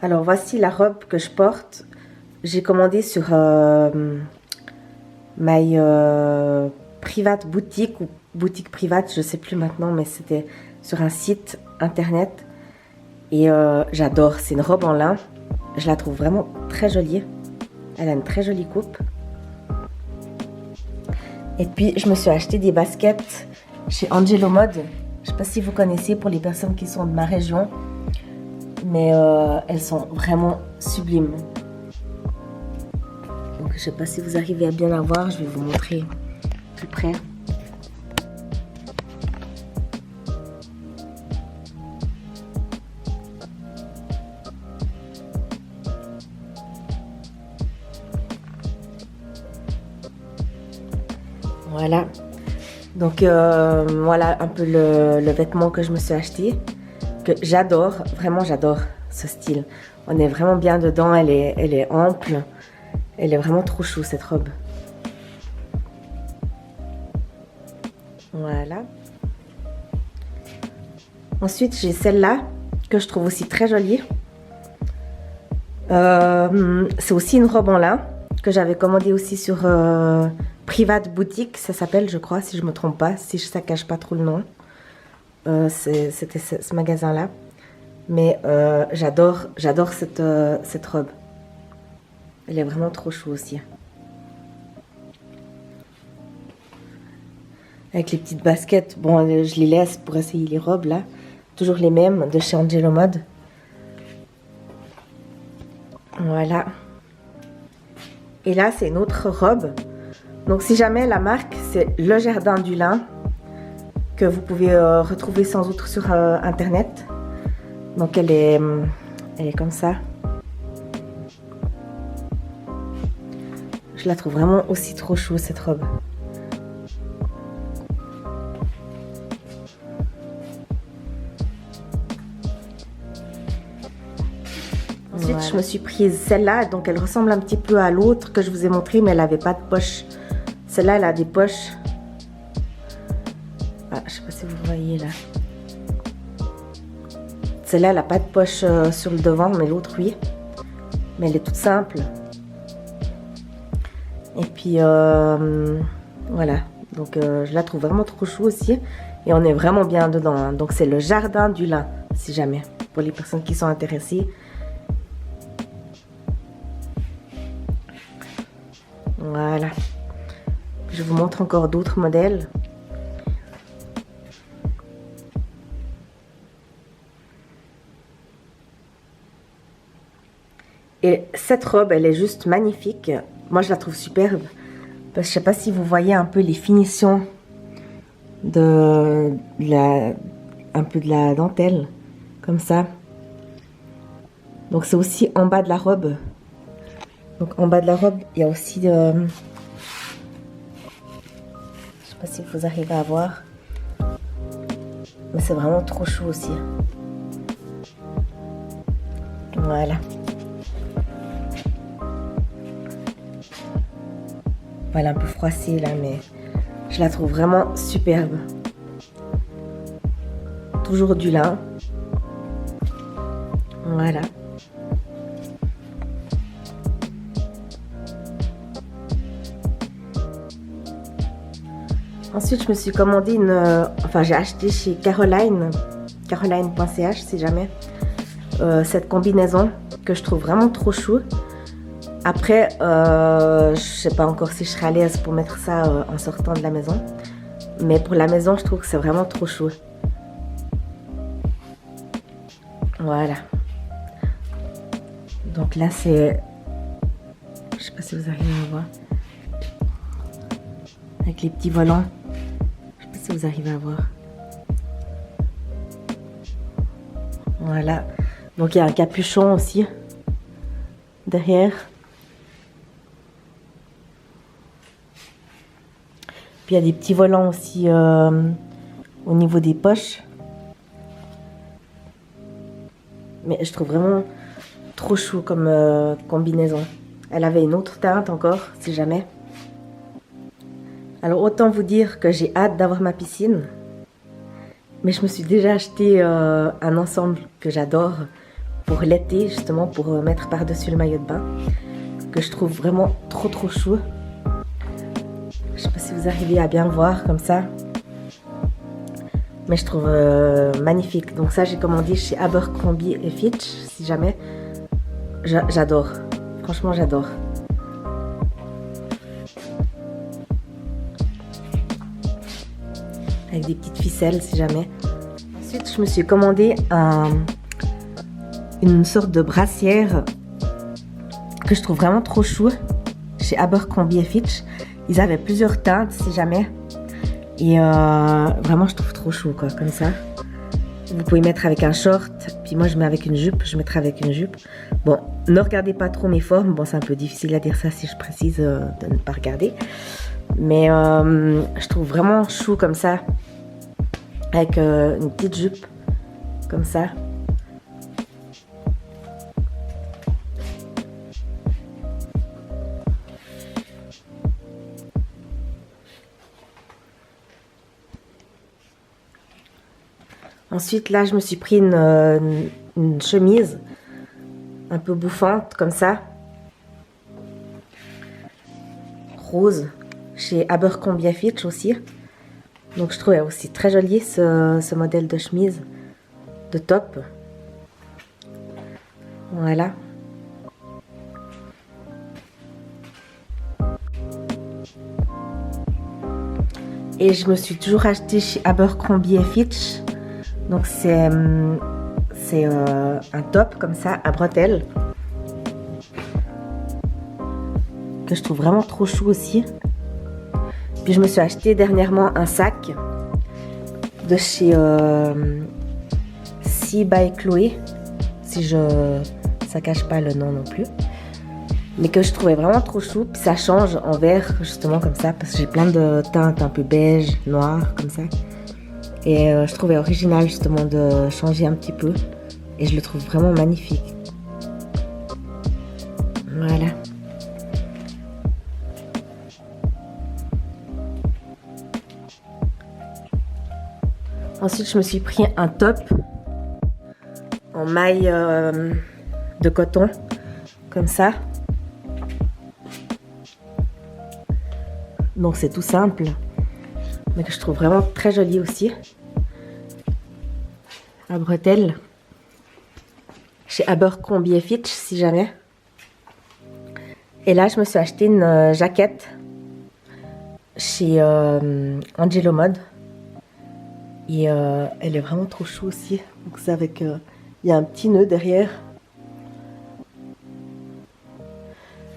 Alors voici la robe que je porte. J'ai commandé sur My Private Boutique ou Boutique Private, je sais plus maintenant, mais c'était sur un site internet. Et j'adore, c'est une robe en lin. Je la trouve vraiment très jolie. Elle a une très jolie coupe. Et puis je me suis acheté des baskets chez Angelo Mode. Je ne sais pas si vous connaissez pour les personnes qui sont de ma région. Mais elles sont vraiment sublimes. Donc je ne sais pas si vous arrivez à bien la voir. Je vais vous montrer plus près. Voilà. Donc voilà un peu le vêtement que je me suis acheté. Que j'adore, vraiment j'adore ce style. On est vraiment bien dedans, elle est ample. Elle est vraiment trop chou cette robe. Voilà. Ensuite j'ai celle-là que je trouve aussi très jolie. C'est aussi une robe en lin que j'avais commandée aussi sur Private Boutique, ça s'appelle je crois, si je me trompe pas, si ça cache pas trop le nom. C'était ce magasin-là. Mais j'adore cette robe. Elle est vraiment trop chou aussi. Avec les petites baskets, bon, je les laisse pour essayer les robes là. Toujours les mêmes de chez Angelo Mode. Voilà. Et là, c'est une autre robe. Donc, si jamais la marque, c'est Le Jardin du Lin, que vous pouvez retrouver sans doute sur internet. Donc, elle est comme ça. Je la trouve vraiment aussi trop chou cette robe. Ensuite, voilà. Je me suis prise celle-là, donc elle ressemble un petit peu à l'autre que je vous ai montré, mais elle n'avait pas de poche. Celle-là, elle a des poches. Ah, je sais pas si vous voyez là. Celle-là, elle n'a pas de poche sur le devant, mais l'autre, oui. Mais elle est toute simple. Et puis, voilà. Donc, je la trouve vraiment trop chou aussi. Et on est vraiment bien dedans. Hein. Donc, c'est Le Jardin du Lin, si jamais. Pour les personnes qui sont intéressées. Voilà. Je vous montre encore d'autres modèles. Et cette robe, elle est juste magnifique. Moi, je la trouve superbe. Parce que je sais pas si vous voyez un peu les finitions un peu de la dentelle. Comme ça. Donc, c'est aussi en bas de la robe. Donc, en bas de la robe, il y a aussi... je sais pas si vous arrivez à voir. Mais c'est vraiment trop chou aussi. Voilà. Voilà, un peu froissée là, mais je la trouve vraiment superbe. Toujours du lin. Voilà. Ensuite, je me suis commandé enfin, j'ai acheté chez caroline.ch si jamais, cette combinaison que je trouve vraiment trop chou. Après, je sais pas encore si je serai à l'aise pour mettre ça en sortant de la maison. Mais pour la maison, je trouve que c'est vraiment trop chou. Voilà. Donc là, c'est... Je sais pas si vous arrivez à voir. Avec les petits volants. Je sais pas si vous arrivez à voir. Voilà. Donc il y a un capuchon aussi. Derrière. Puis il y a des petits volants aussi au niveau des poches. Mais je trouve vraiment trop chou comme combinaison. Elle avait une autre teinte encore, si jamais. Alors autant vous dire que j'ai hâte d'avoir ma piscine. Mais je me suis déjà acheté un ensemble que j'adore pour l'été, justement, pour mettre par-dessus le maillot de bain. Que je trouve vraiment trop chou. Je sais pas si vous arrivez à bien voir comme ça. Mais je trouve magnifique. Donc ça, j'ai commandé chez Abercrombie & Fitch, si jamais. J'adore. Franchement, j'adore. Avec des petites ficelles, si jamais. Ensuite, je me suis commandé une sorte de brassière que je trouve vraiment trop chou chez Abercrombie & Fitch. Ils avaient plusieurs teintes, si jamais. Et vraiment, je trouve trop chou, quoi, comme ça. Vous pouvez mettre avec un short, puis moi, je mets avec une jupe. Je mettrai avec une jupe. Bon, ne regardez pas trop mes formes. Bon, c'est un peu difficile à dire ça si je précise de ne pas regarder. Mais je trouve vraiment chou comme ça. Avec une petite jupe, comme ça. Ensuite, là, je me suis pris une chemise un peu bouffante, comme ça. Rose, chez Abercrombie & Fitch aussi. Donc, je trouvais aussi très joli ce modèle de chemise, de top. Voilà. Et je me suis toujours acheté chez Abercrombie & Fitch. Donc c'est un top comme ça à bretelles que je trouve vraiment trop chou aussi. Puis je me suis acheté dernièrement un sac de chez Si by Chloé, ça cache pas le nom non plus, mais que je trouvais vraiment trop chou. Puis ça change en vert justement comme ça, parce que j'ai plein de teintes un peu beige, noir comme ça. Et je trouvais original justement de changer un petit peu. Et je le trouve vraiment magnifique. Voilà. Ensuite, je me suis pris un top en maille de coton. Comme ça. Donc c'est tout simple. Mais que je trouve vraiment très joli aussi. À bretelles. Chez Abercrombie & Fitch, si jamais. Et là, je me suis acheté une jaquette chez Angelo Mode. Et elle est vraiment trop chou aussi. Donc c'est avec... il y a un petit nœud derrière.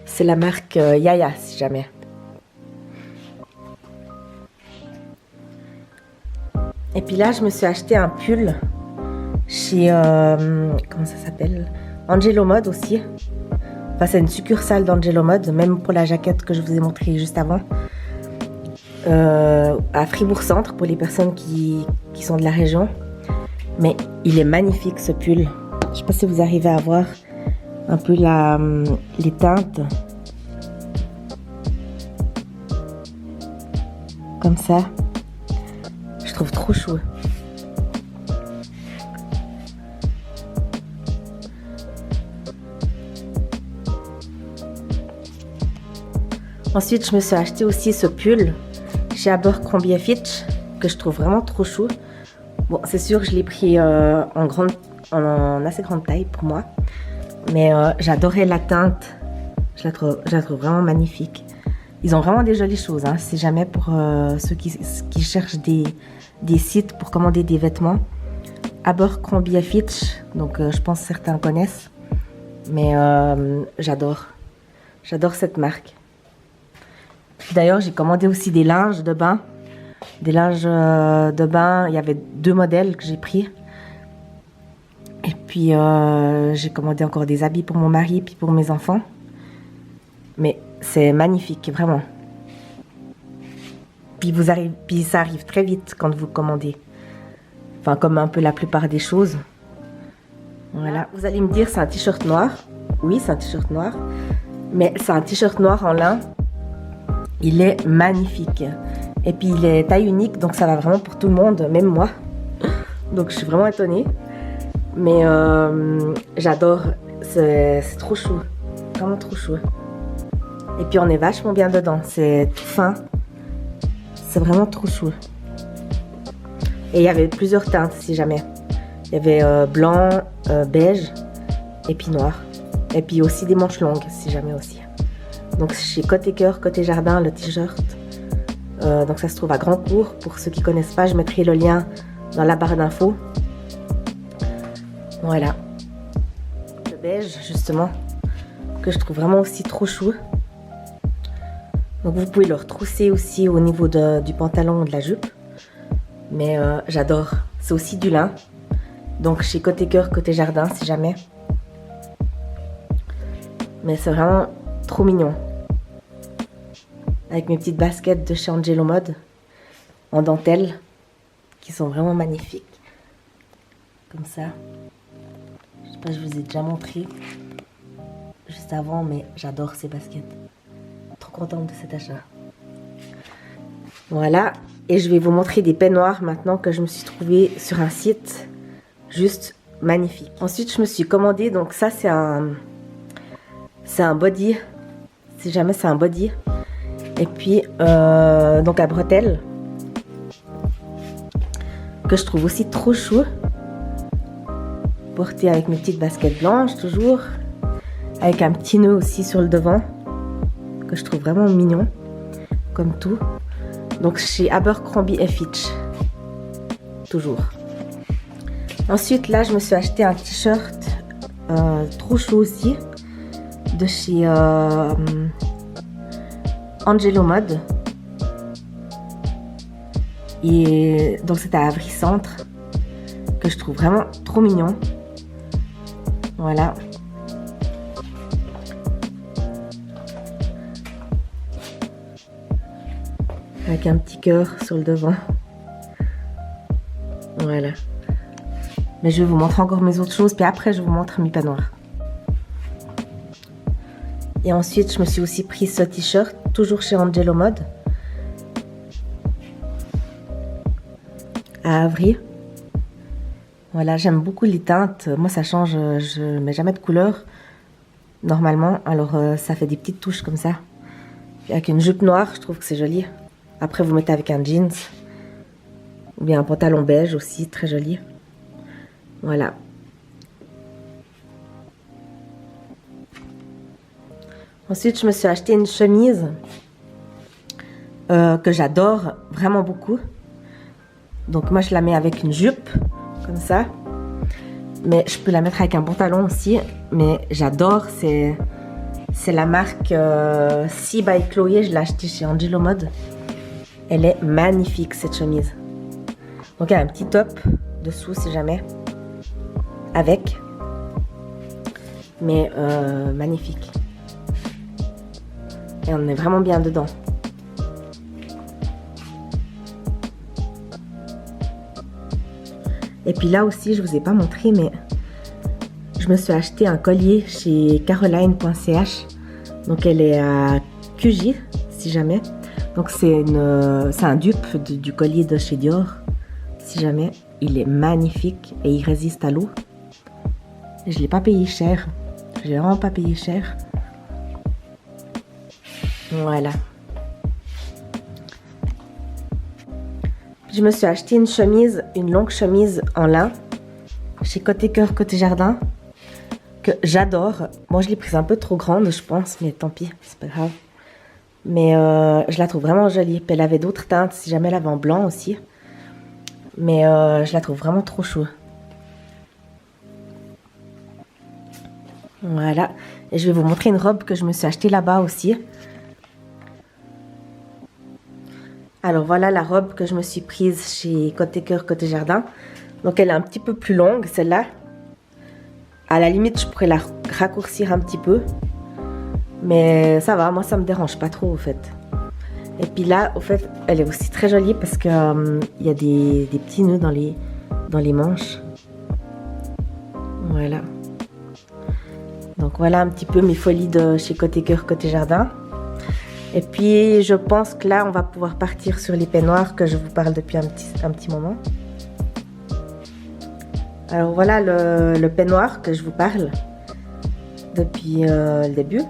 C'est la marque Yaya, si jamais. Et puis là, je me suis acheté un pull chez... comment ça s'appelle? Angelo Mode aussi. Enfin, c'est une succursale d'Angelo Mode, même pour la jaquette que je vous ai montrée juste avant. À Fribourg-Centre, pour les personnes qui sont de la région. Mais il est magnifique, ce pull. Je sais pas si vous arrivez à voir un peu les teintes. Comme ça. Je trouve trop chou. Ensuite, je me suis acheté aussi ce pull chez Abercrombie & Fitch que je trouve vraiment trop chou. Bon, c'est sûr, je l'ai pris en assez grande taille pour moi. Mais j'adorais la teinte. Je la trouve vraiment magnifique. Ils ont vraiment des jolies choses. Hein. C'est jamais pour ceux qui cherchent des sites pour commander des vêtements. Abercrombie & Fitch. Donc, je pense que certains connaissent. Mais j'adore. J'adore cette marque. D'ailleurs, j'ai commandé aussi des linges de bain. Des linges de bain, il y avait 2 modèles que j'ai pris. Et puis, j'ai commandé encore des habits pour mon mari puis pour mes enfants. Mais c'est magnifique, vraiment. Puis ça arrive très vite quand vous commandez. Enfin, comme un peu la plupart des choses. Voilà. Vous allez me dire, c'est un t-shirt noir. Oui, c'est un t-shirt noir. Mais c'est un t-shirt noir en lin. Il est magnifique. Et puis il est taille unique, donc ça va vraiment pour tout le monde, même moi. Donc je suis vraiment étonnée. Mais j'adore, c'est trop chou, vraiment trop chou. Et puis on est vachement bien dedans, c'est tout fin, c'est vraiment trop chou. Et il y avait plusieurs teintes si jamais. Il y avait blanc, beige et puis noir. Et puis aussi des manches longues si jamais aussi. Donc chez Côté Cœur, Côté Jardin, le t-shirt. Donc ça se trouve à Grandcourt. Pour ceux qui ne connaissent pas, je mettrai le lien dans la barre d'infos. Voilà. Le beige justement, que je trouve vraiment aussi trop chou. Donc vous pouvez le retrousser aussi au niveau du pantalon ou de la jupe. Mais j'adore. C'est aussi du lin. Donc chez Côté Cœur, Côté Jardin si jamais. Mais c'est vraiment trop mignon. Avec mes petites baskets de chez Angelo Mode en dentelle qui sont vraiment magnifiques. Comme ça. Je sais pas, je vous ai déjà montré juste avant, mais j'adore ces baskets. Trop contente de cet achat. Voilà. Et je vais vous montrer des peignoirs maintenant que je me suis trouvée sur un site juste magnifique. Ensuite, je me suis commandé, donc ça c'est un body. Si jamais c'est un body. Et puis, donc à bretelles. Que je trouve aussi trop chou. Porté avec mes petites baskets blanches toujours. Avec un petit nœud aussi sur le devant. Que je trouve vraiment mignon. Comme tout. Donc chez Abercrombie & Fitch. Toujours. Ensuite là je me suis acheté un t-shirt trop chaud aussi. De chez Angelo Mode. Et donc c'était à Avry Centre. Que je trouve vraiment trop mignon. Voilà. Avec un petit cœur sur le devant. Voilà. Mais je vais vous montrer encore mes autres choses. Puis après je vous montre mes peignoirs. Et ensuite je me suis aussi pris ce t-shirt. Toujours chez Angelo Mode. À Avry. Voilà, j'aime beaucoup les teintes. Moi ça change, je mets jamais de couleur. Normalement. Alors ça fait des petites touches comme ça. Avec une jupe noire, je trouve que c'est joli. Après, vous mettez avec un jeans. Ou bien un pantalon beige aussi, très joli. Voilà. Ensuite, je me suis acheté une chemise que j'adore vraiment beaucoup. Donc, moi, je la mets avec une jupe, comme ça. Mais je peux la mettre avec un pantalon aussi. Mais j'adore, c'est la marque Si by Chloé. Je l'ai achetée chez Angelo Mode. Elle est magnifique cette chemise. Donc elle a un petit top dessous si jamais. Avec. Mais magnifique. Et on est vraiment bien dedans. Et puis là aussi je vous ai pas montré mais je me suis acheté un collier chez caroline.ch. Donc elle est à QJ si jamais. Donc c'est un dupe du collier de chez Dior, si jamais. Il est magnifique et il résiste à l'eau. Je ne l'ai pas payé cher. Je l'ai vraiment pas payé cher. Voilà. Je me suis acheté une chemise, une longue chemise en lin, chez Côté Cœur, Côté Jardin, que j'adore. Moi je l'ai prise un peu trop grande je pense, mais tant pis, c'est pas grave. Mais je la trouve vraiment jolie. Puis elle avait d'autres teintes, si jamais elle avait en blanc aussi. Mais je la trouve vraiment trop chou. Voilà. Et je vais vous montrer une robe que je me suis achetée là-bas aussi. Alors voilà la robe que je me suis prise chez Côté Cœur, Côté Jardin. Donc elle est un petit peu plus longue, celle-là. À la limite, je pourrais la raccourcir un petit peu. Mais ça va, moi ça me dérange pas trop au fait. Et puis là, au fait, elle est aussi très jolie parce que y a des petits nœuds dans les manches. Voilà. Donc voilà un petit peu mes folies de chez Côté Cœur, Côté Jardin. Et puis je pense que là, on va pouvoir partir sur les peignoirs que je vous parle depuis un petit moment. Alors voilà le peignoir que je vous parle depuis le début.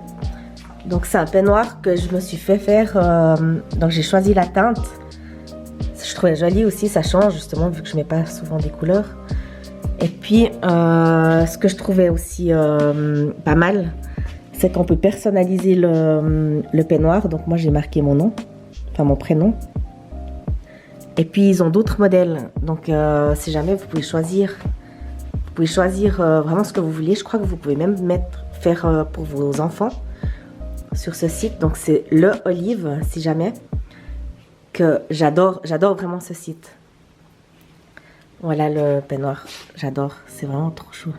Donc c'est un peignoir que je me suis fait faire, donc j'ai choisi la teinte. Je trouvais joli aussi, ça change justement vu que je mets pas souvent des couleurs. Et puis ce que je trouvais aussi pas mal, c'est qu'on peut personnaliser le peignoir. Donc moi j'ai marqué mon nom, enfin mon prénom. Et puis ils ont d'autres modèles, donc si jamais vous pouvez choisir vraiment ce que vous voulez. Je crois que vous pouvez même faire pour vos enfants sur ce site. Donc c'est Le Olive, si jamais, que j'adore vraiment ce site. Voilà le peignoir, j'adore, c'est vraiment trop chou.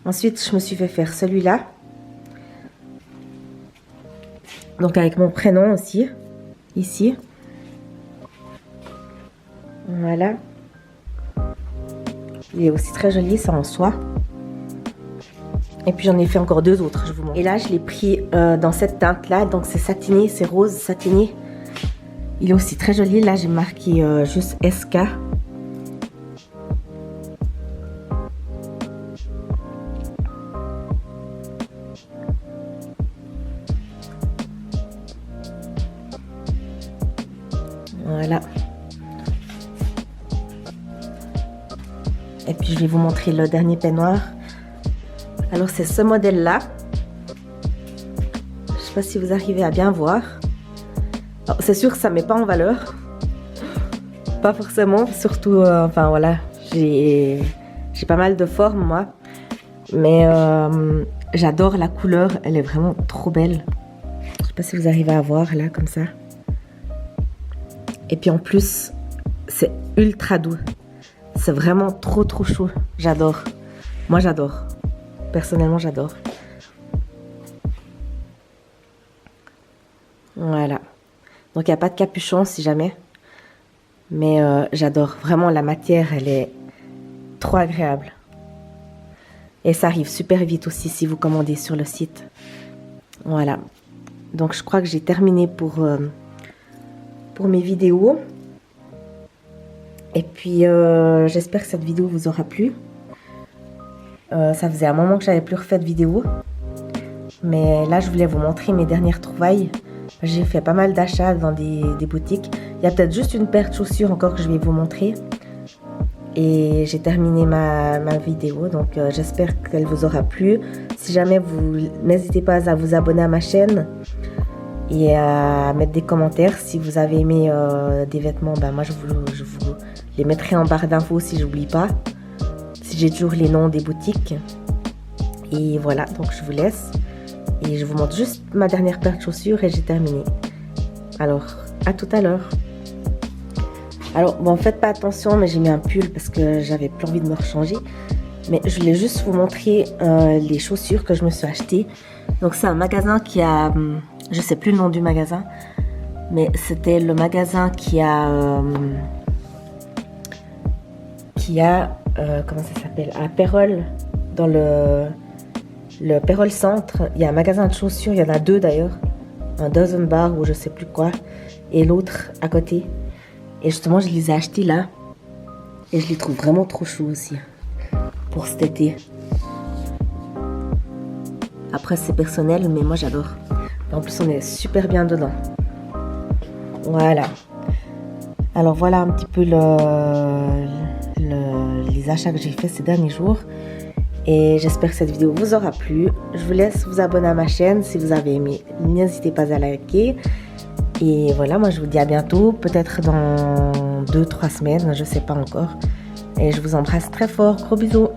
Ensuite, je me suis fait faire celui-là. Donc avec mon prénom aussi, ici. Voilà. Il est aussi très joli, ça en soie. Et puis j'en ai fait encore deux autres, je vous montre. Et là, je l'ai pris dans cette teinte-là. Donc c'est satiné, c'est rose satiné. Il est aussi très joli. Là, j'ai marqué juste SK. Voilà. Et puis je vais vous montrer le dernier peignoir. Alors c'est ce modèle-là. Je ne sais pas si vous arrivez à bien voir. C'est sûr que ça ne met pas en valeur. Pas forcément, surtout, enfin voilà, j'ai pas mal de formes moi. Mais j'adore la couleur, elle est vraiment trop belle. Je ne sais pas si vous arrivez à voir là, comme ça. Et puis en plus, c'est ultra doux. C'est vraiment trop chaud. J'adore. Moi j'adore. Personnellement j'adore. Voilà. Donc il n'y a pas de capuchon si jamais. Mais j'adore. Vraiment la matière, elle est trop agréable. Et ça arrive super vite aussi si vous commandez sur le site. Voilà. Donc je crois que j'ai terminé pour mes vidéos. Et puis j'espère que cette vidéo vous aura plu. Ça faisait un moment que j'avais plus refait de vidéo. Mais là je voulais vous montrer mes dernières trouvailles. J'ai fait pas mal d'achats dans des boutiques. Il y a peut-être juste une paire de chaussures encore que je vais vous montrer. Et j'ai terminé ma vidéo. Donc j'espère qu'elle vous aura plu. Si jamais vous n'hésitez pas à vous abonner à ma chaîne. Et à mettre des commentaires si vous avez aimé des vêtements. Ben moi je vous les mettrai en barre d'infos si j'oublie pas. Si j'ai toujours les noms des boutiques. Et voilà, donc je vous laisse. Et je vous montre juste ma dernière paire de chaussures et j'ai terminé. Alors, à tout à l'heure. Alors, bon, faites pas attention, mais j'ai mis un pull parce que j'avais plus envie de me rechanger. Mais je voulais juste vous montrer les chaussures que je me suis achetées. Donc c'est un magasin qui a... je sais plus le nom du magasin. Mais c'était le magasin qui a... comment ça s'appelle, à Pérol, dans le Pérol Centre. Il y a un magasin de chaussures, il y en a deux d'ailleurs, un Dozen Bar ou je sais plus quoi, et l'autre à côté. Et justement je les ai achetés là et je les trouve vraiment trop chauds aussi pour cet été. Après c'est personnel, mais moi j'adore. En plus on est super bien dedans. Voilà. Alors voilà un petit peu les achats que j'ai fait ces derniers jours. Et j'espère que cette vidéo vous aura plu. Je vous laisse vous abonner à ma chaîne si vous avez aimé. N'hésitez pas à liker. Et voilà, moi je vous dis à bientôt. Peut-être dans 2-3 semaines, je sais pas encore. Et je vous embrasse très fort. Gros bisous.